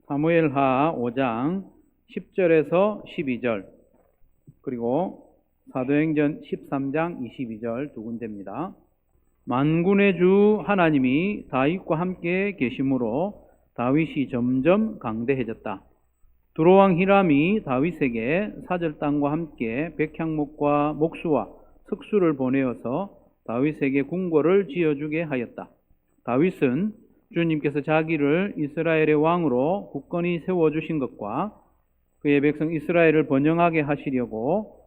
사무엘하 5장 10절에서 12절 그리고 사도행전 13장 22절 두 군데입니다. 만군의 주 하나님이 다윗과 함께 계심으로 다윗이 점점 강대해졌다. 두로왕 히람이 다윗에게 사절 땅과 함께 백향목과 목수와 석수를 보내어서 다윗에게 궁궐을 지어주게 하였다. 다윗은 주님께서 자기를 이스라엘의 왕으로 굳건히 세워주신 것과 그의 백성 이스라엘을 번영하게 하시려고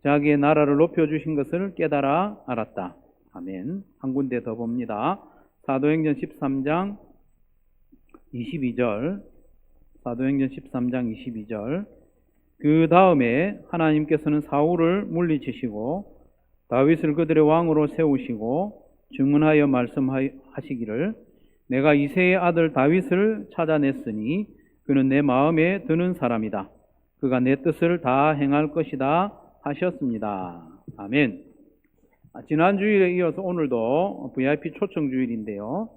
자기의 나라를 높여주신 것을 깨달아 알았다. 아멘. 한 군데 더 봅니다. 사도행전 13장 22절 사도행전 13장 22절 그 다음에 하나님께서는 사울을 물리치시고 다윗을 그들의 왕으로 세우시고 증언하여 말씀하시기를 내가 이새의 아들 다윗을 찾아냈으니 그는 내 마음에 드는 사람이다. 그가 내 뜻을 다 행할 것이다 하셨습니다. 아멘. 지난 주일에 이어서 오늘도 VIP 초청 주일인데요.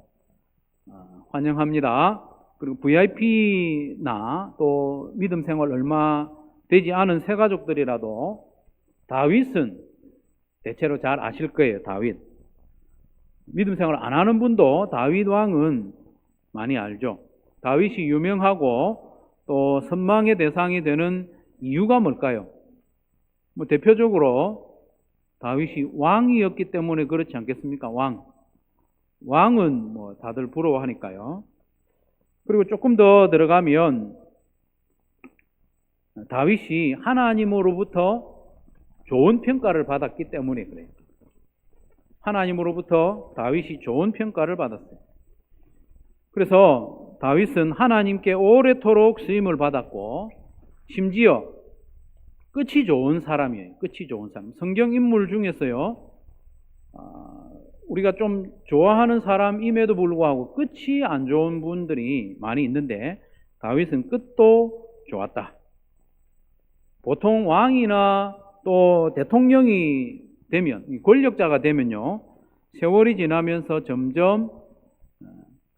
환영합니다. 그리고 VIP나 또 믿음 생활 얼마 되지 않은 새 가족들이라도 다윗은 대체로 잘 아실 거예요. 다윗. 믿음 생활 안 하는 분도 다윗 왕은 많이 알죠. 다윗이 유명하고 또 선망의 대상이 되는 이유가 뭘까요? 대표적으로 다윗이 왕이었기 때문에 그렇지 않겠습니까? 왕은 다들 부러워하니까요. 그리고 조금 더 들어가면 다윗이 하나님으로부터 좋은 평가를 받았기 때문에 그래요. 하나님으로부터 다윗이 좋은 평가를 받았어요. 그래서 다윗은 하나님께 오래도록 쓰임을 받았고 심지어 끝이 좋은 사람이에요. 끝이 좋은 사람. 성경 인물 중에서요. 우리가 좀 좋아하는 사람임에도 불구하고 끝이 안 좋은 분들이 많이 있는데 다윗은 끝도 좋았다. 보통 왕이나 또 대통령이 되면, 권력자가 되면요, 세월이 지나면서 점점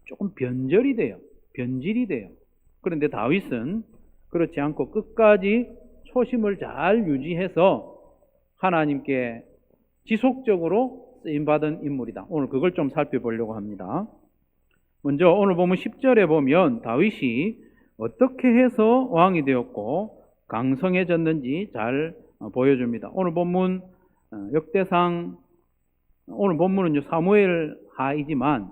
조금 변질이 돼요. 그런데 다윗은 그렇지 않고 끝까지 초심을 잘 유지해서 하나님께 지속적으로 쓰임받은 인물이다. 오늘 그걸 좀 살펴보려고 합니다. 먼저 오늘 보면 10절에 보면 다윗이 어떻게 해서 왕이 되었고 강성해졌는지 잘 보여줍니다. 오늘 본문 역대상, 오늘 본문은 사무엘 하이지만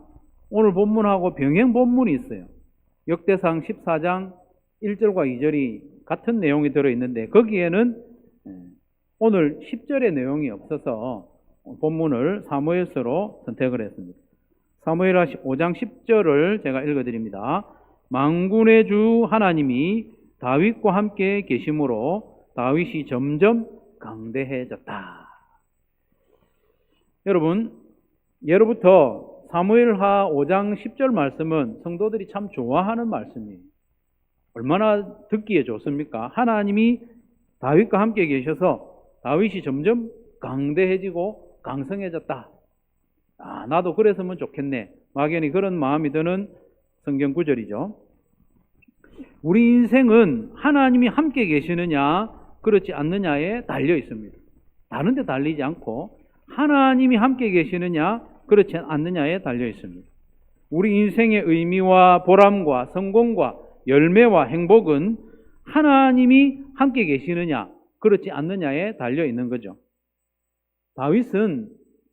오늘 본문하고 병행 본문이 있어요. 역대상 14장 1절과 2절이 같은 내용이 들어있는데 거기에는 오늘 10절의 내용이 없어서 본문을 사무엘서로 선택을 했습니다. 사무엘하 5장 10절을 제가 읽어드립니다. 만군의 주 하나님이 다윗과 함께 계심으로 다윗이 점점 강대해졌다. 여러분, 예로부터 사무엘하 5장 10절 말씀은 성도들이 참 좋아하는 말씀이에요. 얼마나 듣기에 좋습니까? 하나님이 다윗과 함께 계셔서 다윗이 점점 강대해지고 강성해졌다. 나도 그랬으면 좋겠네. 막연히 그런 마음이 드는 성경 구절이죠. 우리 인생은 하나님이 함께 계시느냐 그렇지 않느냐에 달려 있습니다. 다른 데 달리지 않고 하나님이 함께 계시느냐 그렇지 않느냐에 달려 있습니다. 우리 인생의 의미와 보람과 성공과 열매와 행복은 하나님이 함께 계시느냐 그렇지 않느냐에 달려 있는 거죠. 다윗은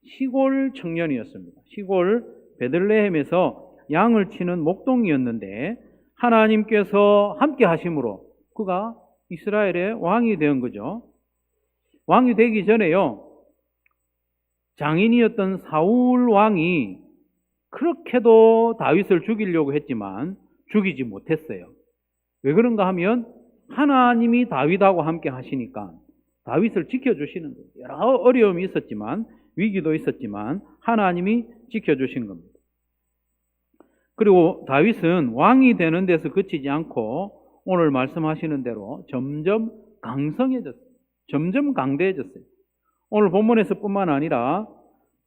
시골 청년이었습니다. 시골 베들레헴에서 양을 치는 목동이었는데 하나님께서 함께 하심으로 그가 이스라엘의 왕이 된 거죠. 왕이 되기 전에요, 장인이었던 사울 왕이 그렇게도 다윗을 죽이려고 했지만 죽이지 못했어요. 왜 그런가 하면 하나님이 다윗하고 함께 하시니까 다윗을 지켜주시는 거예요. 여러 어려움이 있었지만 위기도 있었지만 하나님이 지켜주신 겁니다. 그리고 다윗은 왕이 되는 데서 그치지 않고 오늘 말씀하시는 대로 점점 강성해졌어요. 점점 강대해졌어요. 오늘 본문에서 뿐만 아니라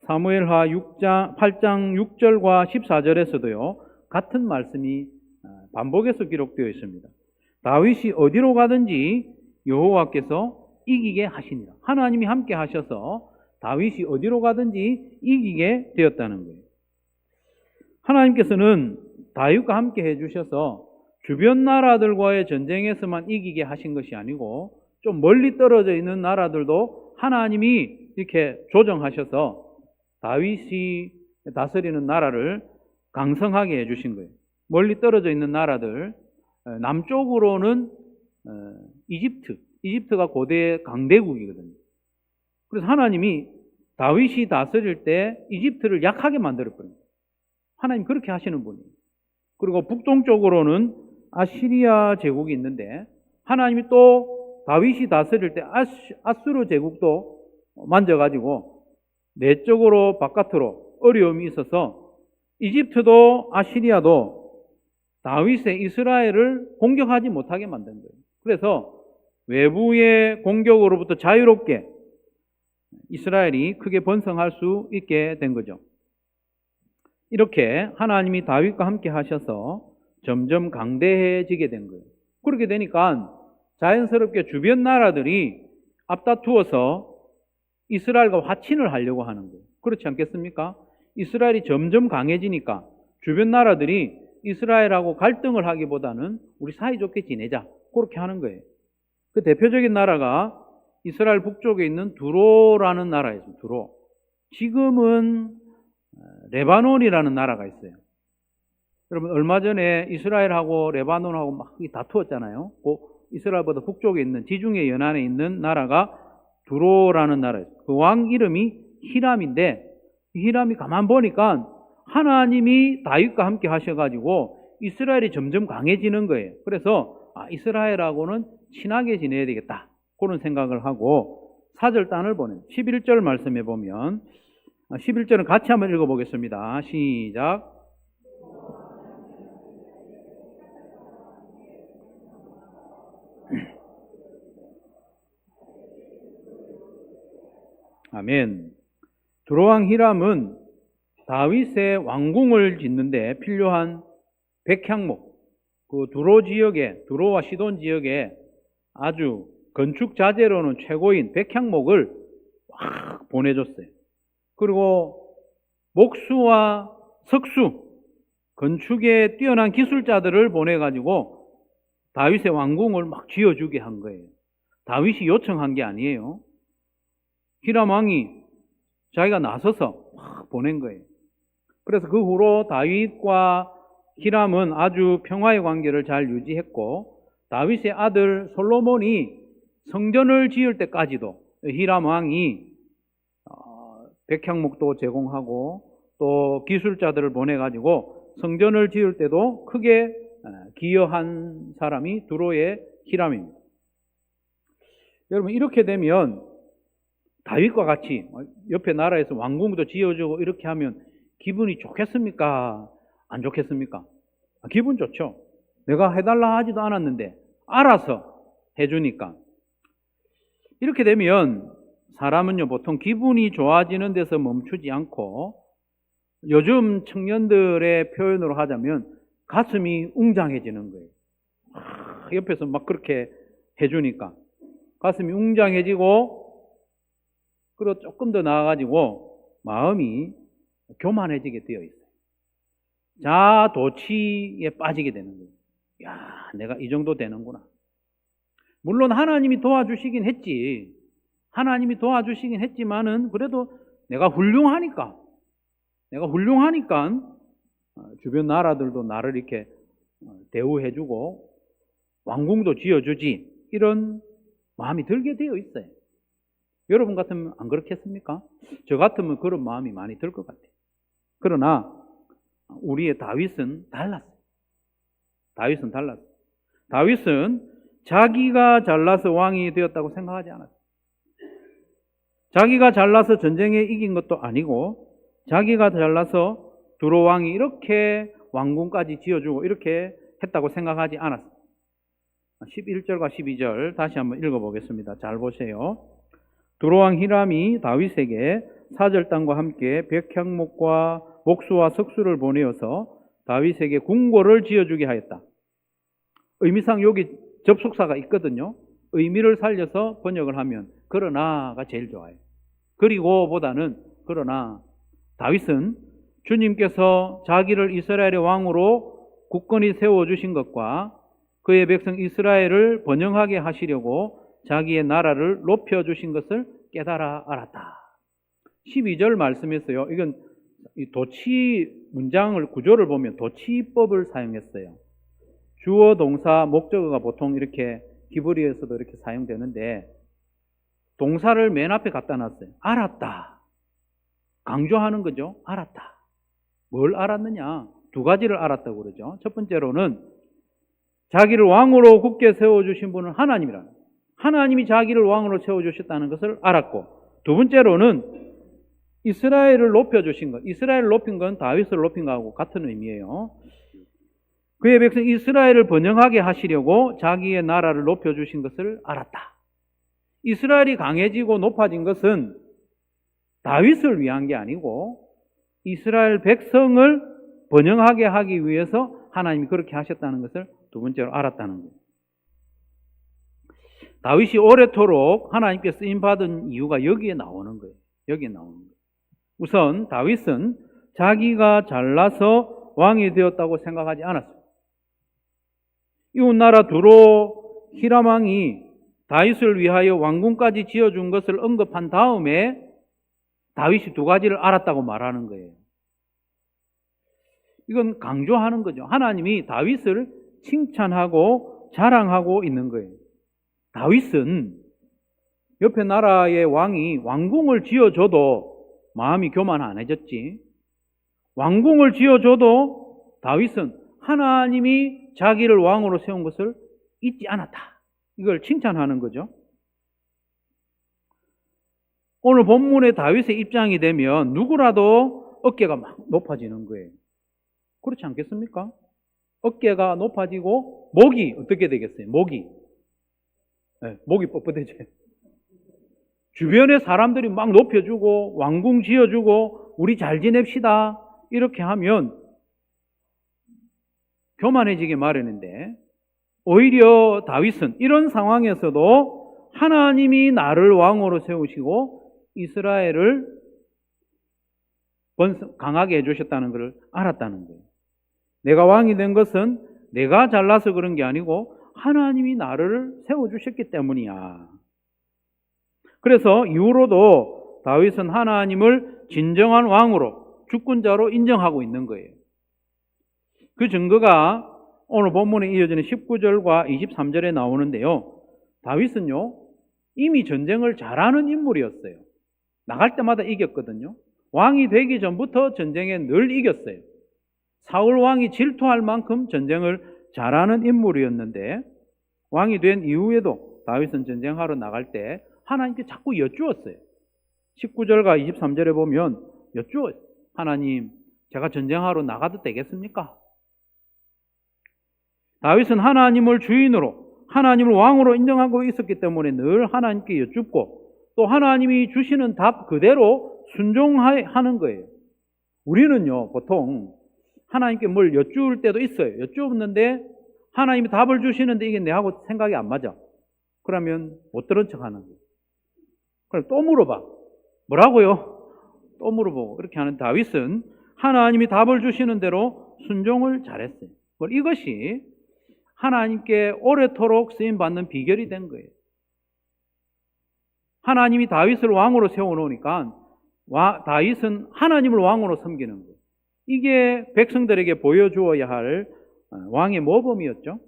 사무엘하 8장 6절과 14절에서도요 같은 말씀이 반복해서 기록되어 있습니다. 다윗이 어디로 가든지 여호와께서 이기게 하시니라. 하나님이 함께 하셔서 다윗이 어디로 가든지 이기게 되었다는 거예요. 하나님께서는 다윗과 함께 해주셔서 주변 나라들과의 전쟁에서만 이기게 하신 것이 아니고 좀 멀리 떨어져 있는 나라들도 하나님이 이렇게 조정하셔서 다윗이 다스리는 나라를 강성하게 해주신 거예요. 멀리 떨어져 있는 나라들, 남쪽으로는 이집트가 고대 강대국이거든요. 그래서 하나님이 다윗이 다스릴 때 이집트를 약하게 만들어버려요. 하나님 그렇게 하시는 분이에요. 그리고 북동쪽으로는 아시리아 제국이 있는데 하나님이 또 다윗이 다스릴 때 아수르 제국도 만져가지고 내적으로 바깥으로 어려움이 있어서 이집트도 아시리아도 다윗의 이스라엘을 공격하지 못하게 만든 거예요. 그래서 외부의 공격으로부터 자유롭게 이스라엘이 크게 번성할 수 있게 된 거죠. 이렇게 하나님이 다윗과 함께 하셔서 점점 강대해지게 된 거예요. 그렇게 되니까 자연스럽게 주변 나라들이 앞다투어서 이스라엘과 화친을 하려고 하는 거예요. 그렇지 않겠습니까? 이스라엘이 점점 강해지니까 주변 나라들이 이스라엘하고 갈등을 하기보다는 우리 사이좋게 지내자, 그렇게 하는 거예요. 그 대표적인 나라가 이스라엘 북쪽에 있는 두로라는 나라였습니다. 두로. 지금은 레바논이라는 나라가 있어요. 여러분 얼마 전에 이스라엘하고 레바논하고 막 다투었잖아요. 그 이스라엘보다 북쪽에 있는 지중해 연안에 있는 나라가 두로라는 나라예요. 그 왕 이름이 히람인데 히람이 가만 보니까 하나님이 다윗과 함께 하셔가지고 이스라엘이 점점 강해지는 거예요. 그래서 이스라엘하고는 친하게 지내야 되겠다, 그런 생각을 하고 사절단을 보내요. 11절 말씀해 보면 11절은 같이 한번 읽어보겠습니다. 시작. 아멘. 두로왕 히람은 다윗의 왕궁을 짓는데 필요한 백향목, 그 두로 지역에, 두로와 시돈 지역에 아주 건축 자재로는 최고인 백향목을 막 보내줬어요. 그리고 목수와 석수, 건축에 뛰어난 기술자들을 보내가지고 다윗의 왕궁을 막 지어주게 한 거예요. 다윗이 요청한 게 아니에요. 히람 왕이 자기가 나서서 막 보낸 거예요. 그래서 그 후로 다윗과 히람은 아주 평화의 관계를 잘 유지했고 다윗의 아들 솔로몬이 성전을 지을 때까지도 히람 왕이 백향목도 제공하고 또 기술자들을 보내가지고 성전을 지을 때도 크게 기여한 사람이 두로의 히람입니다. 여러분 이렇게 되면 다윗과 같이 옆에 나라에서 왕궁도 지어주고 이렇게 하면 기분이 좋겠습니까? 안 좋겠습니까? 기분 좋죠. 내가 해달라 하지도 않았는데 알아서 해주니까. 이렇게 되면 사람은요 보통 기분이 좋아지는 데서 멈추지 않고 요즘 청년들의 표현으로 하자면 가슴이 웅장해지는 거예요. 옆에서 막 그렇게 해주니까 가슴이 웅장해지고, 그리고 조금 더 나아가지고 마음이 교만해지게 되어 있어요. 자도취에 빠지게 되는 거예요. 야, 내가 이 정도 되는구나. 물론 하나님이 도와주시긴 했지. 하나님이 도와주시긴 했지만은 그래도 내가 훌륭하니까 주변 나라들도 나를 이렇게 대우해주고 왕궁도 지어주지, 이런 마음이 들게 되어 있어요. 여러분 같으면 안 그렇겠습니까? 저 같으면 그런 마음이 많이 들 것 같아요. 그러나 우리의 다윗은 달랐어요. 다윗은 자기가 잘나서 왕이 되었다고 생각하지 않았어요. 자기가 잘나서 전쟁에 이긴 것도 아니고 자기가 잘나서 두로 왕이 이렇게 왕궁까지 지어주고 이렇게 했다고 생각하지 않았어요. 11절과 12절 다시 한번 읽어보겠습니다. 잘 보세요. 두로 왕 히람이 다윗에게 사절단과 함께 백향목과 목수와 석수를 보내어서 다윗에게 궁궐을 지어주게 하였다. 의미상 여기 접속사가 있거든요. 의미를 살려서 번역을 하면 그러나가 제일 좋아요. 그리고 보다는 그러나 다윗은 주님께서 자기를 이스라엘의 왕으로 굳건히 세워주신 것과 그의 백성 이스라엘을 번영하게 하시려고 자기의 나라를 높여주신 것을 깨달아 알았다. 12절 말씀에서요. 이건 도치 문장을 구조를 보면 도치법을 사용했어요. 주어, 동사, 목적어가 보통 이렇게 히브리어에서도 이렇게 사용되는데 동사를 맨 앞에 갖다 놨어요. 알았다. 강조하는 거죠. 알았다. 뭘 알았느냐? 두 가지를 알았다고 그러죠. 첫 번째로는 자기를 왕으로 굳게 세워주신 분은 하나님이라는, 하나님이 자기를 왕으로 세워주셨다는 것을 알았고, 두 번째로는 이스라엘을 높여주신 것, 이스라엘을 높인 건 다윗을 높인 것하고 같은 의미예요. 그의 백성 이스라엘을 번영하게 하시려고 자기의 나라를 높여주신 것을 알았다. 이스라엘이 강해지고 높아진 것은 다윗을 위한 게 아니고 이스라엘 백성을 번영하게 하기 위해서 하나님이 그렇게 하셨다는 것을 두 번째로 알았다는 거예요. 다윗이 오래도록 하나님께 쓰임받은 이유가 여기에 나오는 거예요. 여기에 나오는 거예요. 우선 다윗은 자기가 잘나서 왕이 되었다고 생각하지 않았습니다. 이웃나라 두로 히람 왕이 다윗을 위하여 왕궁까지 지어준 것을 언급한 다음에 다윗이 두 가지를 알았다고 말하는 거예요. 이건 강조하는 거죠. 하나님이 다윗을 칭찬하고 자랑하고 있는 거예요. 다윗은 옆에 나라의 왕이 왕궁을 지어줘도 마음이 교만해졌지. 왕궁을 지어줘도 다윗은 하나님이 자기를 왕으로 세운 것을 잊지 않았다. 이걸 칭찬하는 거죠. 오늘 본문의 다윗의 입장이 되면 누구라도 어깨가 막 높아지는 거예요. 그렇지 않겠습니까? 어깨가 높아지고 목이 어떻게 되겠어요? 목이 뻣뻣해져요. 주변의 사람들이 막 높여주고 왕궁 지어주고 우리 잘 지냅시다 이렇게 하면 교만해지게 마련인데, 오히려 다윗은 이런 상황에서도 하나님이 나를 왕으로 세우시고 이스라엘을 강하게 해주셨다는 것을 알았다는 거예요. 내가 왕이 된 것은 내가 잘나서 그런 게 아니고 하나님이 나를 세워주셨기 때문이야. 그래서 이후로도 다윗은 하나님을 진정한 왕으로, 주권자로 인정하고 있는 거예요. 그 증거가 오늘 본문에 이어지는 19절과 23절에 나오는데요. 다윗은요, 이미 전쟁을 잘하는 인물이었어요. 나갈 때마다 이겼거든요. 왕이 되기 전부터 전쟁에 늘 이겼어요. 사울 왕이 질투할 만큼 전쟁을 잘하는 인물이었는데, 왕이 된 이후에도 다윗은 전쟁하러 나갈 때 하나님께 자꾸 여쭈었어요. 19절과 23절에 보면 여쭈어요. 하나님, 제가 전쟁하러 나가도 되겠습니까? 다윗은 하나님을 주인으로, 하나님을 왕으로 인정하고 있었기 때문에 늘 하나님께 여쭙고 또 하나님이 주시는 답 그대로 순종하는 거예요. 우리는요, 보통 하나님께 뭘 여쭈을 때도 있어요. 여쭈었는데 하나님이 답을 주시는데 이게 내하고 생각이 안 맞아. 그러면 못 들은 척 하는 거예요. 그럼 또 물어봐. 뭐라고요? 또 물어보고. 그렇게 하는 다윗은 하나님이 답을 주시는 대로 순종을 잘했어요. 이것이 하나님께 오래도록 쓰임받는 비결이 된 거예요. 하나님이 다윗을 왕으로 세워놓으니까 다윗은 하나님을 왕으로 섬기는 거예요. 이게 백성들에게 보여주어야 할 왕의 모범이었죠.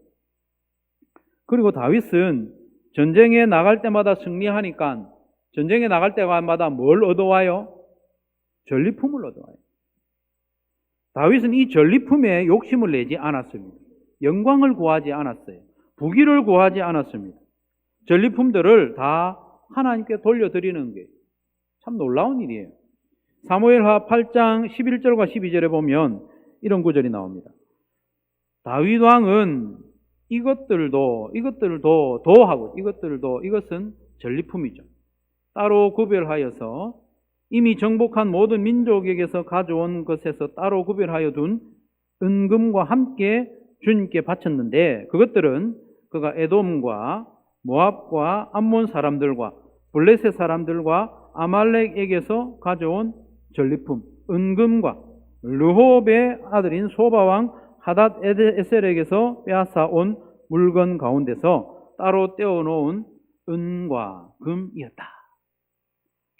그리고 다윗은 전쟁에 나갈 때마다 승리하니까 전쟁에 나갈 때마다 뭘 얻어와요? 전리품을 얻어와요. 다윗은 이 전리품에 욕심을 내지 않았습니다. 영광을 구하지 않았어요. 부귀를 구하지 않았습니다. 전리품들을 다 하나님께 돌려드리는 게 참 놀라운 일이에요. 사무엘하 8장 11절과 12절에 보면 이런 구절이 나옵니다. 다윗 왕은 이것들도 이것은 전리품이죠. 따로 구별하여서 이미 정복한 모든 민족에게서 가져온 것에서 따로 구별하여 둔 은금과 함께 주님께 바쳤는데 그것들은 그가 에돔과 모압과 암몬 사람들과 블레셋 사람들과 아말렉에게서 가져온 전리품 은금과 르홉의 아들인 소바왕 하닷 에셀에게서 빼앗아 온 물건 가운데서 따로 떼어놓은 은과 금이었다.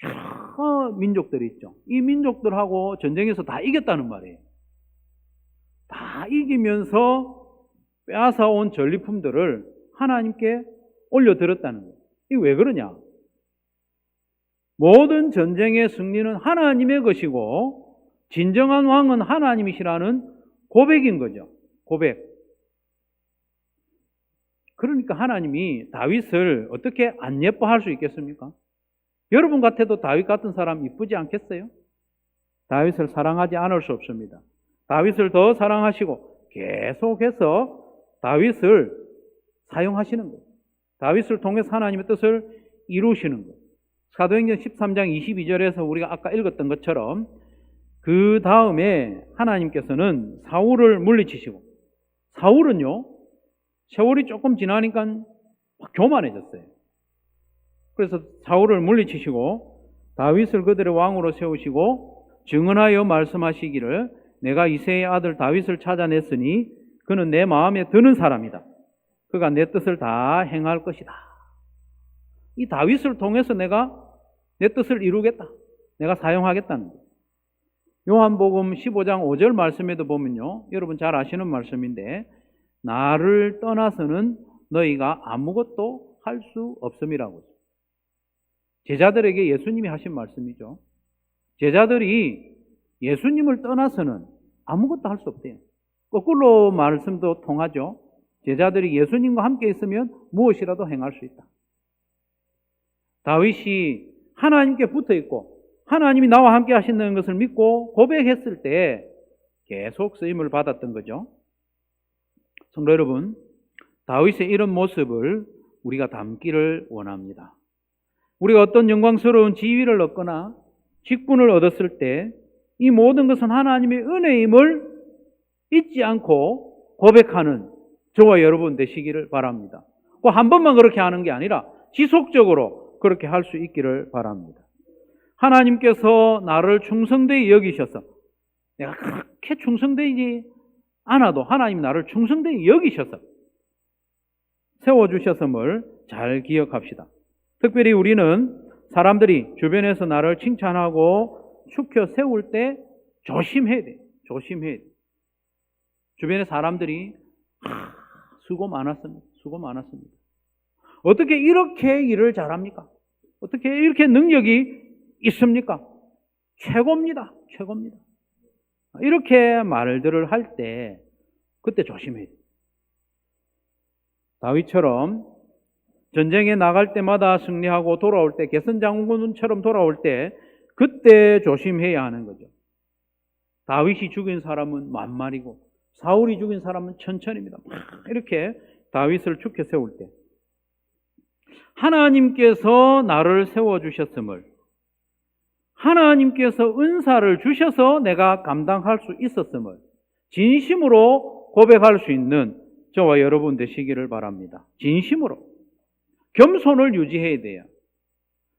여러 민족들이 있죠. 이 민족들하고 전쟁에서 다 이겼다는 말이에요. 다 이기면서 빼앗아 온 전리품들을 하나님께 올려드렸다는 거예요. 이게 왜 그러냐? 모든 전쟁의 승리는 하나님의 것이고 진정한 왕은 하나님이시라는 고백인 거죠. 고백. 그러니까 하나님이 다윗을 어떻게 안 예뻐할 수 있겠습니까? 여러분 같아도 다윗 같은 사람 이쁘지 않겠어요? 다윗을 사랑하지 않을 수 없습니다. 다윗을 더 사랑하시고 계속해서 다윗을 사용하시는 거예요. 다윗을 통해서 하나님의 뜻을 이루시는 거예요. 사도행전 13장 22절에서 우리가 아까 읽었던 것처럼 그 다음에 하나님께서는 사울을 물리치시고, 사울은요 세월이 조금 지나니까 막 교만해졌어요. 그래서 사울을 물리치시고 다윗을 그들의 왕으로 세우시고 증언하여 말씀하시기를 내가 이새의 아들 다윗을 찾아냈으니 그는 내 마음에 드는 사람이다. 그가 내 뜻을 다 행할 것이다. 이 다윗을 통해서 내가 내 뜻을 이루겠다. 내가 사용하겠다는 거예요. 요한복음 15장 5절 말씀에도 보면요, 여러분 잘 아시는 말씀인데 나를 떠나서는 너희가 아무것도 할 수 없음이라고. 제자들에게 예수님이 하신 말씀이죠. 제자들이 예수님을 떠나서는 아무것도 할 수 없대요. 거꾸로 말씀도 통하죠. 제자들이 예수님과 함께 있으면 무엇이라도 행할 수 있다. 다윗이 하나님께 붙어 있고 하나님이 나와 함께 하신다는 것을 믿고 고백했을 때 계속 쓰임을 받았던 거죠. 성도 여러분, 다윗의 이런 모습을 우리가 담기를 원합니다. 우리가 어떤 영광스러운 지위를 얻거나 직분을 얻었을 때 이 모든 것은 하나님의 은혜임을 잊지 않고 고백하는 저와 여러분 되시기를 바랍니다. 꼭 한 번만 그렇게 하는 게 아니라 지속적으로 그렇게 할 수 있기를 바랍니다. 하나님께서 나를 충성되이 여기셔서 내가 그렇게 충성되지 않아도 하나님 나를 충성되이 여기셔서 세워주셨음을 잘 기억합시다. 특별히 우리는 사람들이 주변에서 나를 칭찬하고 축혀 세울 때 조심해야 돼. 조심해야 돼. 주변의 사람들이 수고 많았습니다. 수고 많았습니다. 어떻게 이렇게 일을 잘합니까? 어떻게 이렇게 능력이 있습니까? 최고입니다. 최고입니다. 이렇게 말들을 할 때 그때 조심해야 돼. 다윗처럼 전쟁에 나갈 때마다 승리하고 돌아올 때 게선 장군처럼 돌아올 때 그때 조심해야 하는 거죠. 다윗이 죽인 사람은 만만이고 사울이 죽인 사람은 천천입니다. 이렇게 다윗을 축혀 세울 때 하나님께서 나를 세워주셨음을, 하나님께서 은사를 주셔서 내가 감당할 수 있었음을 진심으로 고백할 수 있는 저와 여러분 되시기를 바랍니다. 진심으로. 겸손을 유지해야 돼요.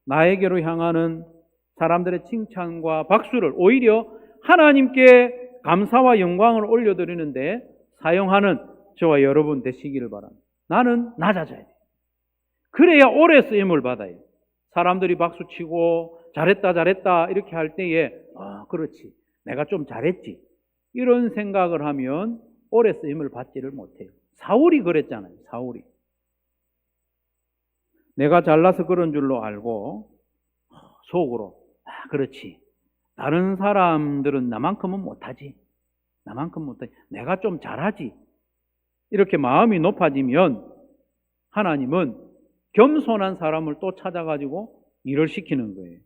나에게로 향하는 사람들의 칭찬과 박수를 오히려 하나님께 감사와 영광을 올려드리는데 사용하는 저와 여러분 되시기를 바랍니다. 나는 낮아져야 돼요. 그래야 오래 쓰임을 받아요. 사람들이 박수치고 잘했다 잘했다 이렇게 할 때에 그렇지 내가 좀 잘했지 이런 생각을 하면 오래 쓰임을 받지를 못해요. 사울이 그랬잖아요. 사울이 내가 잘나서 그런 줄로 알고 속으로 그렇지 다른 사람들은 나만큼은 못하지 나만큼 못하지 내가 좀 잘하지 이렇게 마음이 높아지면 하나님은 겸손한 사람을 또 찾아가지고 일을 시키는 거예요.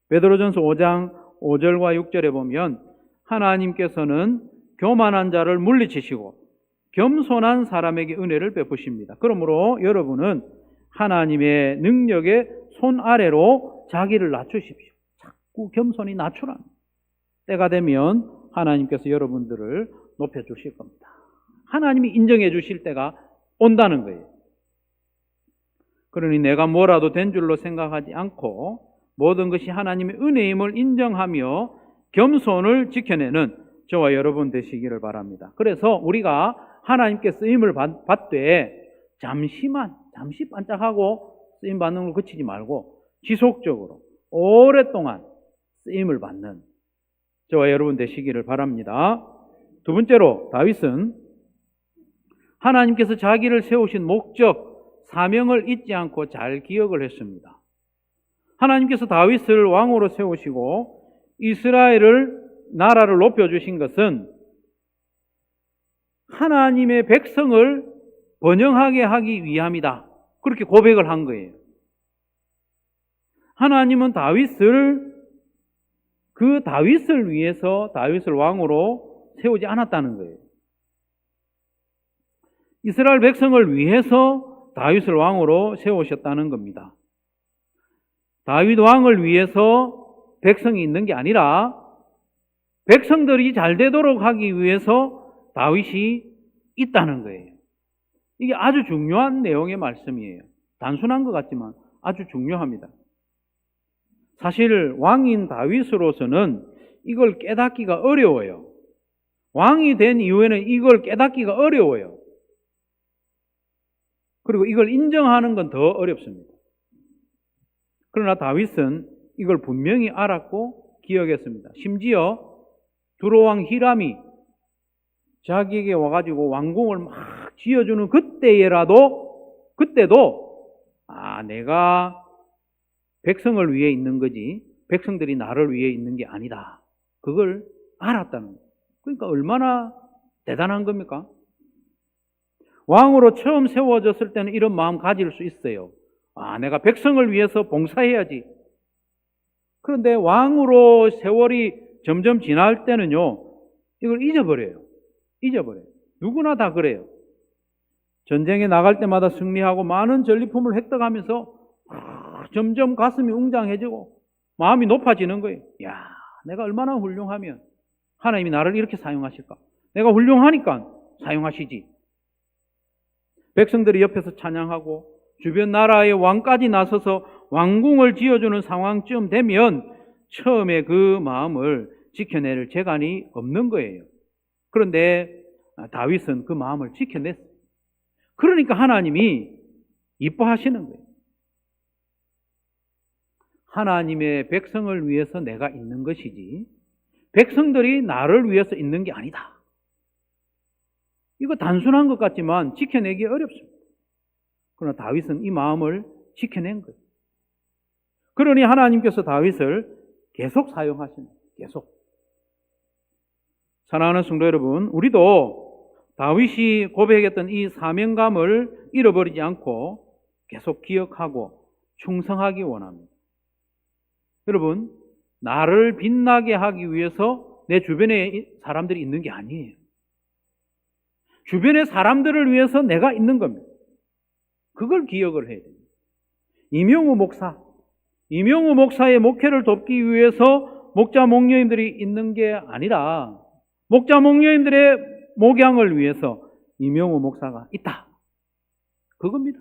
베드로전서 5장 5절과 6절에 보면 하나님께서는 교만한 자를 물리치시고 겸손한 사람에게 은혜를 베푸십니다. 그러므로 여러분은 하나님의 능력의 손 아래로 자기를 낮추십시오. 자꾸 겸손히 낮추라. 때가 되면 하나님께서 여러분들을 높여주실 겁니다. 하나님이 인정해 주실 때가 온다는 거예요. 그러니 내가 뭐라도 된 줄로 생각하지 않고 모든 것이 하나님의 은혜임을 인정하며 겸손을 지켜내는 저와 여러분 되시기를 바랍니다. 그래서 우리가 하나님께 쓰임을 받되 잠시 반짝하고 쓰임 받는 걸 그치지 말고 지속적으로 오랫동안 쓰임을 받는 저와 여러분 되시기를 바랍니다. 두 번째로 다윗은 하나님께서 자기를 세우신 목적, 사명을 잊지 않고 잘 기억을 했습니다. 하나님께서 다윗을 왕으로 세우시고 이스라엘을 나라를 높여주신 것은 하나님의 백성을 번영하게 하기 위함이다. 그렇게 고백을 한 거예요. 하나님은 그 다윗을 위해서 다윗을 왕으로 세우지 않았다는 거예요. 이스라엘 백성을 위해서 다윗을 왕으로 세우셨다는 겁니다. 다윗 왕을 위해서 백성이 있는 게 아니라 백성들이 잘 되도록 하기 위해서 다윗이 있다는 거예요. 이게 아주 중요한 내용의 말씀이에요. 단순한 것 같지만 아주 중요합니다. 사실 왕인 다윗으로서는 이걸 깨닫기가 어려워요. 왕이 된 이후에는 이걸 깨닫기가 어려워요. 그리고 이걸 인정하는 건 더 어렵습니다. 그러나 다윗은 이걸 분명히 알았고 기억했습니다. 심지어 두로왕 히람이 자기에게 와가지고 왕궁을 막 지어주는 그때도 내가 백성을 위해 있는 거지 백성들이 나를 위해 있는 게 아니다. 그걸 알았다는 거예요. 그러니까 얼마나 대단한 겁니까? 왕으로 처음 세워졌을 때는 이런 마음 가질 수 있어요. 내가 백성을 위해서 봉사해야지. 그런데 왕으로 세월이 점점 지날 때는요, 이걸 잊어버려요. 누구나 다 그래요. 전쟁에 나갈 때마다 승리하고 많은 전리품을 획득하면서 점점 가슴이 웅장해지고 마음이 높아지는 거예요. 내가 얼마나 훌륭하면 하나님이 나를 이렇게 사용하실까? 내가 훌륭하니까 사용하시지. 백성들이 옆에서 찬양하고 주변 나라의 왕까지 나서서 왕궁을 지어주는 상황쯤 되면 처음에 그 마음을 지켜낼 재간이 없는 거예요. 그런데 다윗은 그 마음을 지켜냈어요. 그러니까 하나님이 이뻐하시는 거예요. 하나님의 백성을 위해서 내가 있는 것이지 백성들이 나를 위해서 있는 게 아니다. 이거 단순한 것 같지만 지켜내기 어렵습니다. 그러나 다윗은 이 마음을 지켜낸 거예요. 그러니 하나님께서 다윗을 계속 사용하시는 거예요. 계속. 사랑하는 성도 여러분, 우리도 다윗이 고백했던 이 사명감을 잃어버리지 않고 계속 기억하고 충성하기 원합니다. 여러분, 나를 빛나게 하기 위해서 내 주변에 사람들이 있는 게 아니에요. 주변의 사람들을 위해서 내가 있는 겁니다. 그걸 기억을 해야 됩니다. 이명우 목사의 목회를 돕기 위해서 목자 목녀님들이 있는 게 아니라 목자 목녀님들의 목양을 위해서 이명우 목사가 있다. 그겁니다.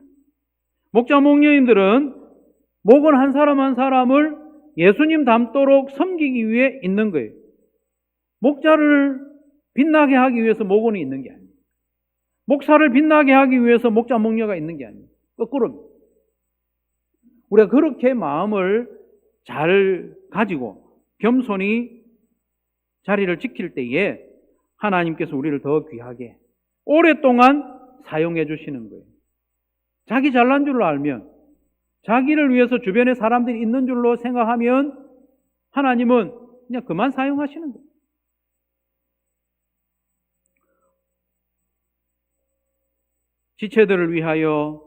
목자 목녀님들은 목은 한 사람 한 사람을 예수님 닮도록 섬기기 위해 있는 거예요. 목자를 빛나게 하기 위해서 목원이 있는 게 아니에요. 목사를 빛나게 하기 위해서 목자 목녀가 있는 게 아니에요. 거꾸로입니다. 우리가 그렇게 마음을 잘 가지고 겸손히 자리를 지킬 때에 하나님께서 우리를 더 귀하게 오랫동안 사용해 주시는 거예요. 자기 잘난 줄로 알면, 자기를 위해서 주변에 사람들이 있는 줄로 생각하면 하나님은 그냥 그만 사용하시는 거예요. 지체들을 위하여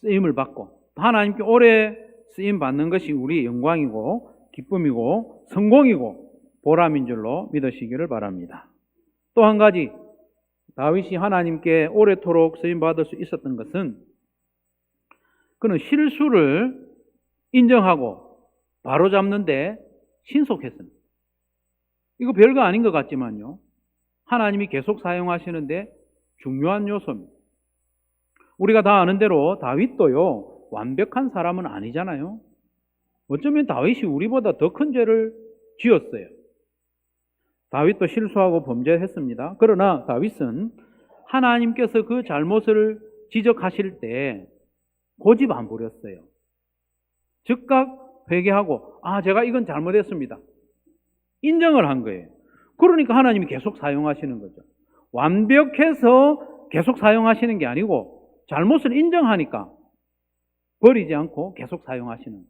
쓰임을 받고 하나님께 오래 쓰임 받는 것이 우리의 영광이고 기쁨이고 성공이고 보람인 줄로 믿으시기를 바랍니다. 또 한 가지, 다윗이 하나님께 오래도록 쓰임 받을 수 있었던 것은 그는 실수를 인정하고 바로잡는데 신속했습니다. 이거 별거 아닌 것 같지만요, 하나님이 계속 사용하시는데 중요한 요소입니다. 우리가 다 아는 대로 다윗도요, 완벽한 사람은 아니잖아요. 어쩌면 다윗이 우리보다 더 큰 죄를 지었어요. 다윗도 실수하고 범죄했습니다. 그러나 다윗은 하나님께서 그 잘못을 지적하실 때 고집 안 부렸어요. 즉각 회개하고, 제가 이건 잘못했습니다. 인정을 한 거예요. 그러니까 하나님이 계속 사용하시는 거죠. 완벽해서 계속 사용하시는 게 아니고 잘못을 인정하니까 버리지 않고 계속 사용하시는 거예요.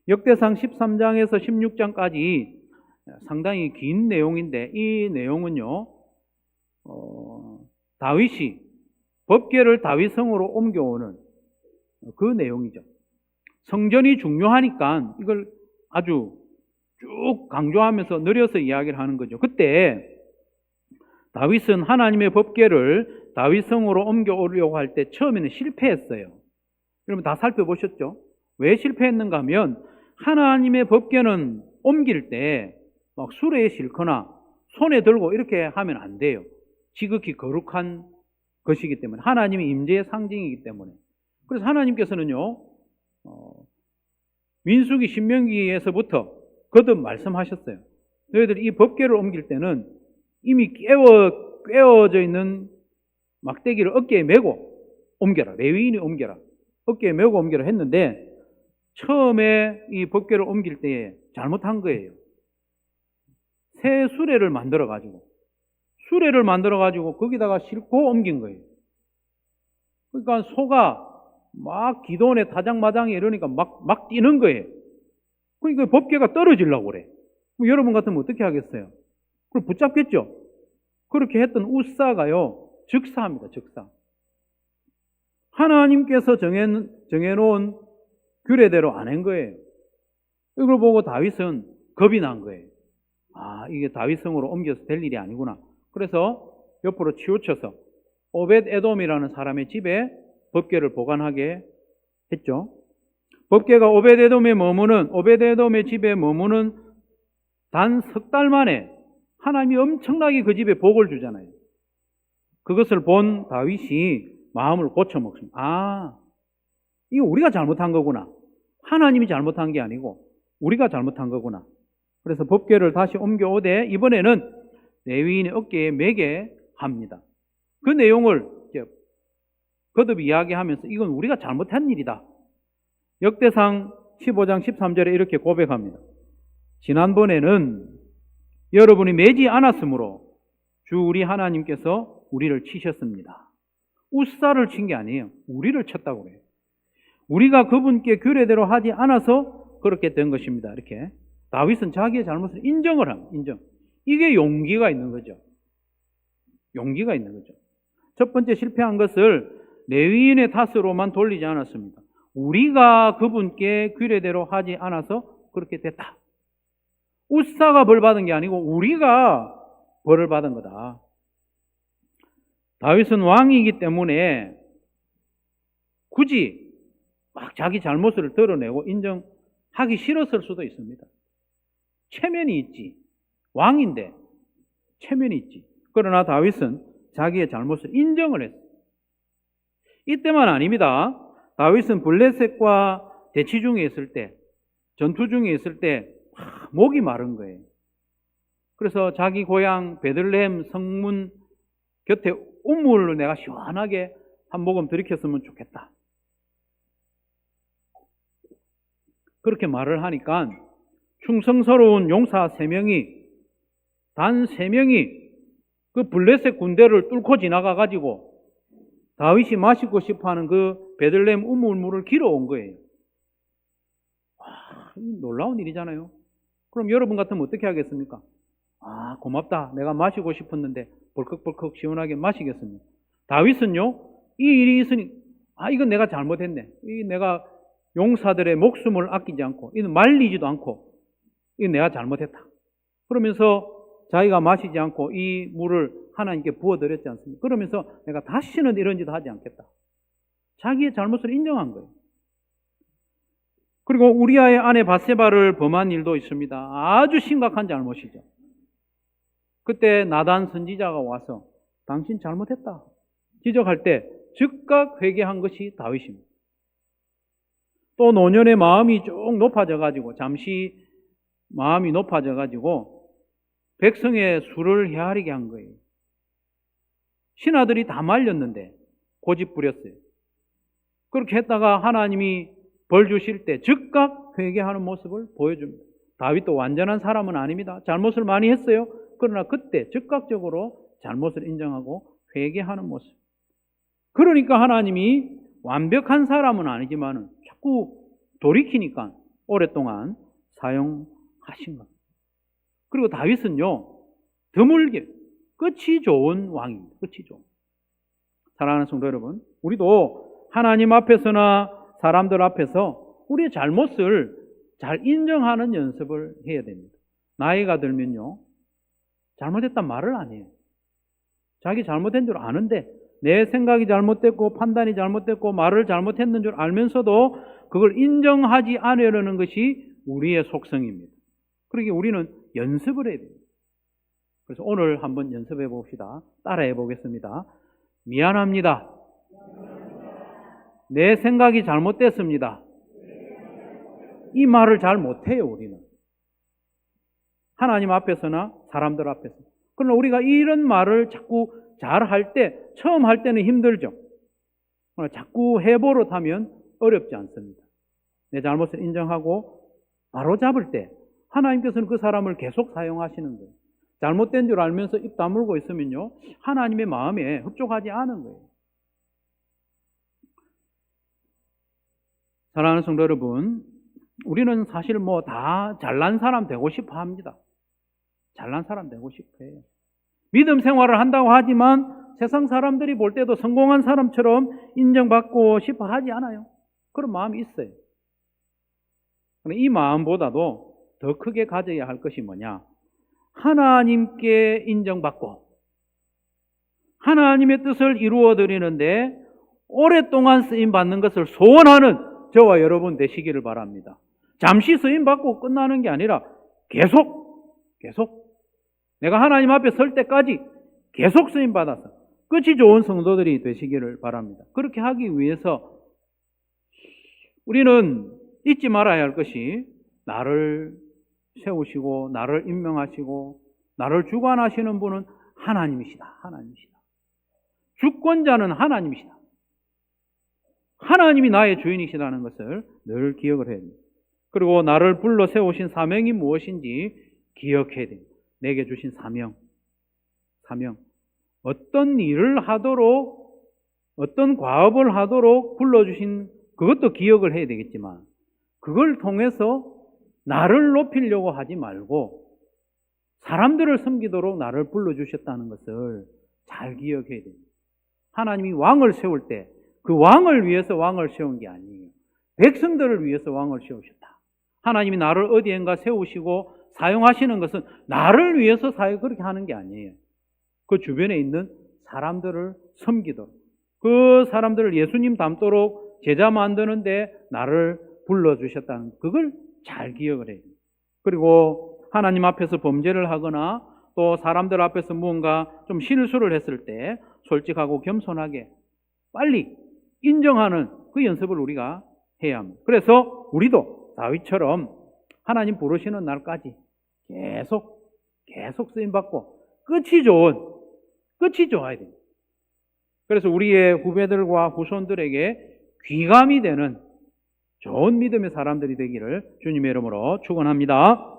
역대상 13장에서 16장까지 상당히 긴 내용인데, 이 내용은요, 다윗이 법궤를 다윗성으로 옮겨오는 그 내용이죠. 성전이 중요하니까 이걸 아주 쭉 강조하면서 늘려서 이야기를 하는 거죠. 그때 다윗은 하나님의 법궤를 다윗성으로 옮겨오려고 할 때 처음에는 실패했어요. 여러분 다 살펴보셨죠? 왜 실패했는가 하면 하나님의 법궤는 옮길 때 막 수레에 싣거나 손에 들고 이렇게 하면 안 돼요. 지극히 거룩한 것이기 때문에, 하나님의 임재의 상징이기 때문에. 그래서 하나님께서는요, 민수기 신명기에서부터 거듭 말씀하셨어요. 너희들이 이 법궤를 옮길 때는 이미 꿰어져 있는 막대기를 어깨에 메고 옮겨라. 레위인이 옮겨라. 어깨에 메고 옮겨라 했는데, 처음에 이 법궤를 옮길 때에 잘못한 거예요. 새 수레를 만들어가지고 거기다가 싣고 옮긴 거예요. 그러니까 소가 막 기도원에 타장마장에 이러니까 막 뛰는 거예요. 그러니까 법궤가 떨어지려고 그래. 여러분 같으면 어떻게 하겠어요? 그걸 붙잡겠죠? 그렇게 했던 우사가요, 즉사합니다, 즉사. 하나님께서 정해놓은 규례대로 안 한 거예요. 이걸 보고 다윗은 겁이 난 거예요. 이게 다윗성으로 옮겨서 될 일이 아니구나. 그래서 옆으로 치우쳐서 오벳 에돔이라는 사람의 집에 법궤를 보관하게 했죠. 법궤가 오벳 에돔의 집에 머무는 단 석 달 만에 하나님이 엄청나게 그 집에 복을 주잖아요. 그것을 본 다윗이 마음을 고쳐먹습니다. 이거 우리가 잘못한 거구나. 하나님이 잘못한 게 아니고 우리가 잘못한 거구나. 그래서 법궤를 다시 옮겨오되 이번에는 레위인의 어깨에 매게 합니다. 그 내용을 거듭 이야기하면서 이건 우리가 잘못한 일이다. 역대상 15장 13절에 이렇게 고백합니다. 지난번에는 여러분이 매지 않았으므로 주 우리 하나님께서 우리를 치셨습니다. 우사를 친 게 아니에요. 우리를 쳤다고 그래요. 우리가 그분께 규례대로 하지 않아서 그렇게 된 것입니다. 이렇게 다윗은 자기의 잘못을 인정을 합니다. 인정. 이게 용기가 있는 거죠. 용기가 있는 거죠. 첫 번째 실패한 것을 레위인의 탓으로만 돌리지 않았습니다. 우리가 그분께 규례대로 하지 않아서 그렇게 됐다. 우사가 벌 받은 게 아니고 우리가 벌을 받은 거다. 다윗은 왕이기 때문에 굳이 막 자기 잘못을 드러내고 인정하기 싫었을 수도 있습니다. 체면이 있지. 왕인데 체면이 있지. 그러나 다윗은 자기의 잘못을 인정을 했어요. 이때만 아닙니다. 다윗은 블레셋과 대치 중에 있을 때, 전투 중에 있을 때 목이 마른 거예요. 그래서 자기 고향 베들레헴 성문 곁에 우물을 내가 시원하게 한 모금 들이켰으면 좋겠다. 그렇게 말을 하니까 충성스러운 용사 3명이, 단 3명이 그 블레셋 군대를 뚫고 지나가가지고 다윗이 마시고 싶어하는 그 베들레헴 우물물을 길어온 거예요. 놀라운 일이잖아요. 그럼 여러분 같으면 어떻게 하겠습니까? 고맙다. 내가 마시고 싶었는데 벌컥벌컥 시원하게 마시겠습니다. 다윗은요, 이 일이 있으니 이건 내가 잘못했네. 내가 용사들의 목숨을 아끼지 않고, 이는 말리지도 않고, 이건 내가 잘못했다. 그러면서 자기가 마시지 않고 이 물을 하나님께 부어드렸지 않습니까? 그러면서 내가 다시는 이런 짓 하지 않겠다. 자기의 잘못을 인정한 거예요. 그리고 우리아의 아내 밧세바를 범한 일도 있습니다. 아주 심각한 잘못이죠. 그때 나단 선지자가 와서 당신 잘못했다 지적할 때 즉각 회개한 것이 다윗입니다. 또 노년의 마음이 쭉 높아져가지고 잠시 마음이 높아져가지고 백성의 수를 헤아리게 한 거예요. 신하들이 다 말렸는데 고집 부렸어요. 그렇게 했다가 하나님이 벌 주실 때 즉각 회개하는 모습을 보여줍니다. 다윗도 완전한 사람은 아닙니다. 잘못을 많이 했어요. 그러나 그때 즉각적으로 잘못을 인정하고 회개하는 모습. 그러니까 하나님이 완벽한 사람은 아니지만 자꾸 돌이키니까 오랫동안 사용하신 것. 그리고 다윗은요, 드물게 끝이 좋은 왕입니다. 끝이 좋은. 사랑하는 성도 여러분, 우리도 하나님 앞에서나 사람들 앞에서 우리의 잘못을 잘 인정하는 연습을 해야 됩니다. 나이가 들면요, 잘못했단 말을 안 해요. 자기 잘못된 줄 아는데 내 생각이 잘못됐고 판단이 잘못됐고 말을 잘못했는 줄 알면서도 그걸 인정하지 않으려는 것이 우리의 속성입니다. 그러기에 우리는 연습을 해야 됩니다. 그래서 오늘 한번 연습해 봅시다. 따라해 보겠습니다. 미안합니다. 내 생각이 잘못됐습니다. 이 말을 잘 못해요, 우리는. 하나님 앞에서나 사람들 앞에서. 그러나 우리가 이런 말을 자꾸 잘 할 때, 처음 할 때는 힘들죠. 그러나 자꾸 해버릇하면 어렵지 않습니다. 내 잘못을 인정하고 바로 잡을 때 하나님께서는 그 사람을 계속 사용하시는 거예요. 잘못된 줄 알면서 입 다물고 있으면요, 하나님의 마음에 흡족하지 않은 거예요. 사랑하는 성도 여러분, 우리는 사실 다 잘난 사람 되고 싶어 합니다. 잘난 사람 되고 싶어 해요. 믿음 생활을 한다고 하지만 세상 사람들이 볼 때도 성공한 사람처럼 인정받고 싶어 하지 않아요. 그런 마음이 있어요. 이 마음보다도 더 크게 가져야 할 것이 뭐냐? 하나님께 인정받고 하나님의 뜻을 이루어 드리는데 오랫동안 쓰임받는 것을 소원하는 저와 여러분 되시기를 바랍니다. 잠시 쓰임받고 끝나는 게 아니라 계속 내가 하나님 앞에 설 때까지 계속 쓰임받아서 끝이 좋은 성도들이 되시기를 바랍니다. 그렇게 하기 위해서 우리는 잊지 말아야 할 것이 나를 세우시고 나를 임명하시고 나를 주관하시는 분은 하나님이시다. 주권자는 하나님이시다. 하나님이 나의 주인이시라는 것을 늘 기억을 해야 됩니다. 그리고 나를 불러 세우신 사명이 무엇인지 기억해야 됩니다. 내게 주신 사명. 어떤 일을 하도록, 어떤 과업을 하도록 불러주신 그것도 기억을 해야 되겠지만 그걸 통해서 나를 높이려고 하지 말고 사람들을 섬기도록 나를 불러주셨다는 것을 잘 기억해야 됩니다. 하나님이 왕을 세울 때 그 왕을 위해서 왕을 세운 게 아니에요. 백성들을 위해서 왕을 세우셨다. 하나님이 나를 어디엔가 세우시고 사용하시는 것은 나를 위해서 그렇게 하는 게 아니에요. 그 주변에 있는 사람들을 섬기도록, 그 사람들을 예수님 닮도록 제자 만드는데 나를 불러주셨다는 그걸 잘 기억을 해요. 그리고 하나님 앞에서 범죄를 하거나 또 사람들 앞에서 무언가 좀 실수를 했을 때 솔직하고 겸손하게 빨리 인정하는 그 연습을 우리가 해야 합니다. 그래서 우리도 다윗처럼 하나님 부르시는 날까지 계속 쓰임받고 끝이 좋아야 됩니다. 그래서 우리의 후배들과 후손들에게 귀감이 되는 좋은 믿음의 사람들이 되기를 주님의 이름으로 축원합니다.